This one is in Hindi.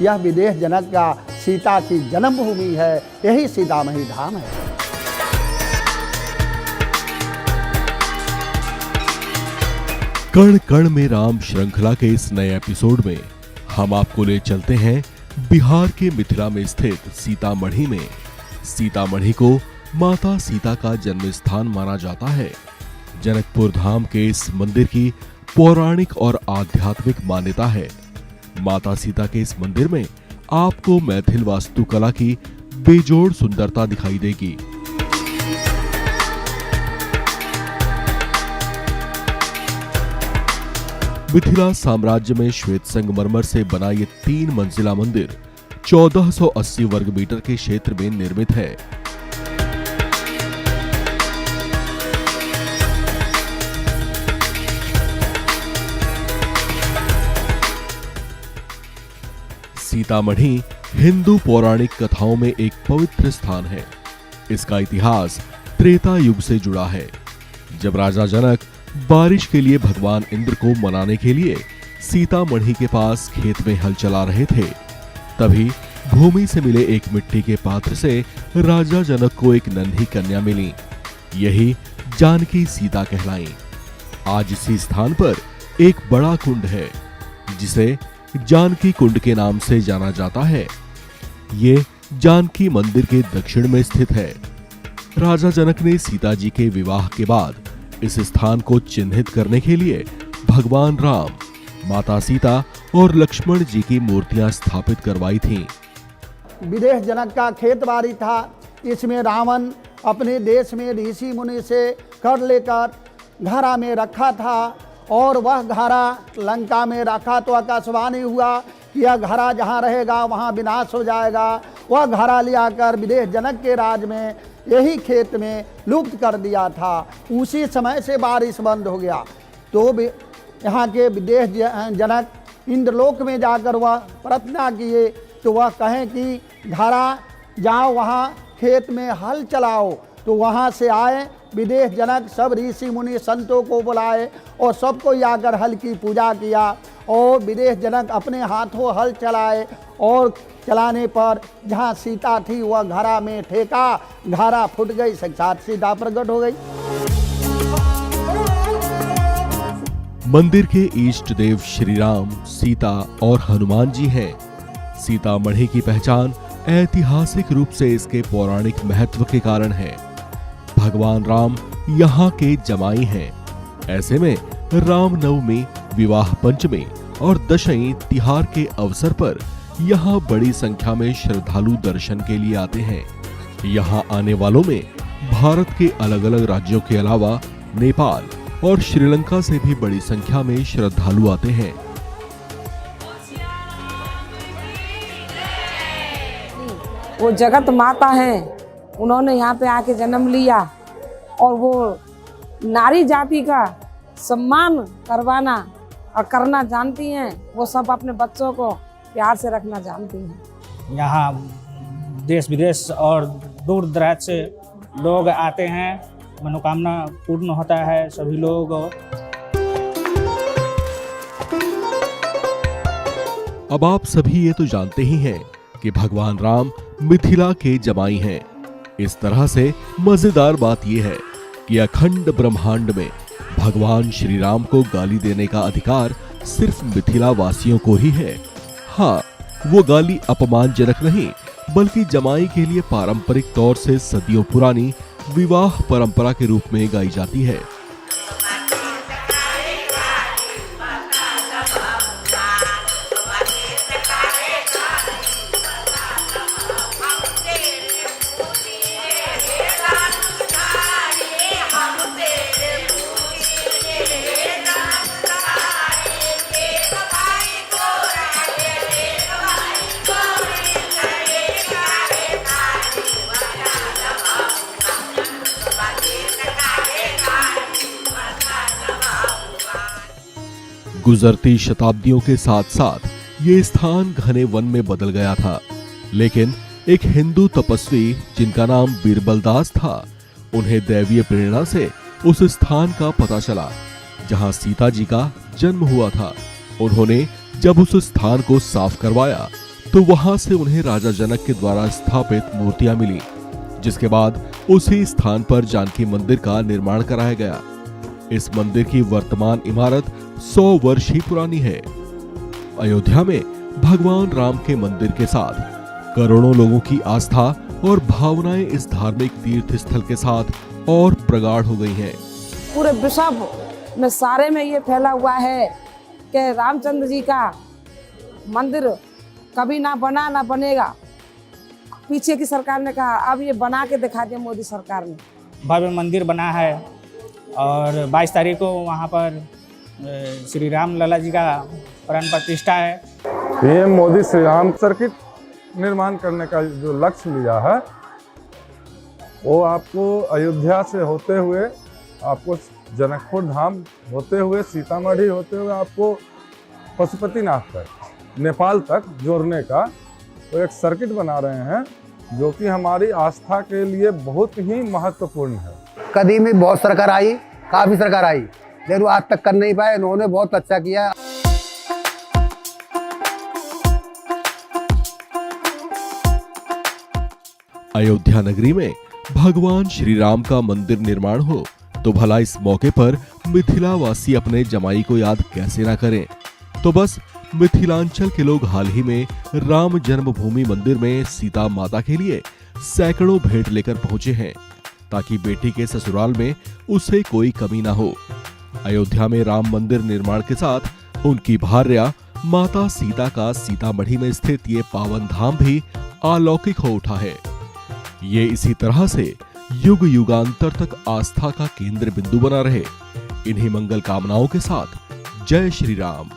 यह विदेह जनक का सीता की जन्मभूमि है, यही सीतामढ़ी धाम है। कण कण में राम श्रृंखला के इस नए एपिसोड में हम आपको ले चलते हैं बिहार के मिथिला में स्थित सीतामढ़ी में। सीतामढ़ी को माता सीता का जन्म स्थान माना जाता है। जनकपुर धाम के इस मंदिर की पौराणिक और आध्यात्मिक मान्यता है। माता सीता के इस मंदिर में आपको मैथिल वास्तुकला की बेजोड़ सुंदरता दिखाई देगी। मिथिला साम्राज्य में श्वेत संगमरमर से बना ये 3 मंजिला मंदिर 1480 वर्ग मीटर के क्षेत्र में निर्मित है। सीतामढ़ी हिंदू पौराणिक कथाओं में एक पवित्र स्थान है। इसका इतिहास त्रेता युग से जुड़ा है, जब राजा जनक बारिश के लिए भगवान इंद्र को मनाने के लिए सीतामढ़ी के पास खेत में हल चला रहे थे। तभी भूमि से मिले एक मिट्टी के पात्र से राजा जनक को एक नन्ही कन्या मिली। यही जानकी सीता कहलाई। आज इसी स्थान पर एक बड़ा कुंड है, जिसे जानकी कुंड के नाम से जाना जाता है। ये जानकी मंदिर के दक्षिण में स्थित है। राजा जनक ने सीता जी के विवाह के बाद इस स्थान को चिन्हित करने के लिए भगवान राम, माता सीता और लक्ष्मण जी की मूर्तियां स्थापित करवाई थीं। विदेह जनक का खेत बाड़ी था। इसमें रावण अपने देश में ऋषि मुनि से कर लेकर घड़ा में रखा था, और वह घड़ा लंका में रखा तो आकाशवाणी हुआ कि यह घड़ा जहाँ रहेगा वहाँ विनाश हो जाएगा। वह घड़ा ले आकर विदेह जनक के राज में यही खेत में लुप्त कर दिया था। उसी समय से बारिश बंद हो गया। तो यहाँ के विदेह जनक इंद्रलोक में जाकर वह प्रार्थना किए, तो वह कहें कि घड़ा जाओ वहाँ खेत में हल चलाओ। तो वहाँ से आए विदेह जनक, सब ऋषि मुनि संतों को बुलाए और सबको आकर हल की पूजा किया, और विदेह जनक अपने हाथों हल चलाए, और चलाने पर जहाँ सीता थी वह घड़ा में ठेका, घड़ा फूट गई, साक्षात सीता प्रकट हो गई। मंदिर के इष्ट देव श्री राम, सीता और हनुमान जी हैं। सीतामढ़ी की पहचान ऐतिहासिक रूप से इसके पौराणिक महत्व के कारण है। भगवान राम यहाँ के जमाई हैं। ऐसे में रामनवमी, विवाह पंचमी और दशई तिहार के अवसर पर यहाँ बड़ी संख्या में श्रद्धालु दर्शन के लिए आते हैं। यहाँ आने वालों में भारत के अलग अलग राज्यों के अलावा नेपाल और श्रीलंका से भी बड़ी संख्या में श्रद्धालु आते हैं। वो जगत माता है, उन्होंने यहाँ पे आके जन्म लिया, और वो नारी जाति का सम्मान करवाना और करना जानती हैं। वो सब अपने बच्चों को प्यार से रखना जानती हैं। यहाँ देश विदेश और दूर दराज से लोग आते हैं, मनोकामना पूर्ण होता है सभी लोग। अब आप सभी ये तो जानते ही हैं कि भगवान राम मिथिला के जमाई हैं। इस तरह से मजेदार बात यह है कि अखंड ब्रह्मांड में भगवान श्री राम को गाली देने का अधिकार सिर्फ मिथिला वासियों को ही है। हाँ, वो गाली अपमानजनक नहीं, बल्कि जमाई के लिए पारंपरिक तौर से सदियों पुरानी विवाह परंपरा के रूप में गाई जाती है। गुजरती शताब्दियों के साथ साथ ये स्थान घने वन में बदल गया था, लेकिन एक हिंदू तपस्वी जिनका नाम बीरबलदास था, उन्हें दैवीय प्रेरणा से उस स्थान का पता चला जहां सीता जी का जन्म हुआ था। उन्होंने जब उस स्थान को साफ करवाया तो वहां से उन्हें राजा जनक के द्वारा स्थापित मूर्तियां मिली, जिसके बाद उसी स्थान पर जानकी मंदिर का निर्माण कराया गया। इस मंदिर की वर्तमान इमारत 100 वर्ष ही पुरानी है। अयोध्या में भगवान राम के मंदिर के साथ करोड़ों लोगों की आस्था और भावनाएं इस धार्मिक तीर्थ स्थल के साथ और प्रगाढ़ हो गई हैं। पूरे विश्व में सारे में ये फैला हुआ है कि रामचंद्र जी का मंदिर कभी ना बना ना बनेगा। पीछे की सरकार ने कहा, अब ये बना के दिखा दिया मोदी सरकार ने। भव्य मंदिर बना है और 22 तारीख को वहाँ पर श्री राम लला जी का प्राण प्रतिष्ठा है। पीएम मोदी श्री राम सर्किट निर्माण करने का जो लक्ष्य लिया है, वो आपको अयोध्या से होते हुए, आपको जनकपुर धाम होते हुए, सीतामढ़ी होते हुए, आपको पशुपतिनाथ तक, नेपाल तक जोड़ने का वो एक सर्किट बना रहे हैं, जो कि हमारी आस्था के लिए बहुत ही महत्वपूर्ण है। कभी भी बहुत सरकार आई, काफी सरकार आई, लेकिन वो आज तक कर नहीं पाए। इन्होंने बहुत अच्छा किया। अयोध्या नगरी में भगवान श्री राम का मंदिर निर्माण हो तो भला इस मौके पर मिथिलावासी अपने जमाई को याद कैसे ना करें। तो बस मिथिलांचल के लोग हाल ही में राम जन्मभूमि मंदिर में सीता माता के लिए सैकड़ों भेंट लेकर पहुंचे हैं, ताकि बेटी के ससुराल में उसे कोई कमी ना हो। अयोध्या में राम मंदिर निर्माण के साथ उनकी भार्या माता सीता का सीतामढ़ी में स्थित ये पावन धाम भी अलौकिक हो उठा है। ये इसी तरह से युग युगांतर तक आस्था का केंद्र बिंदु बना रहे। इन्हीं मंगल कामनाओं के साथ जय श्री राम।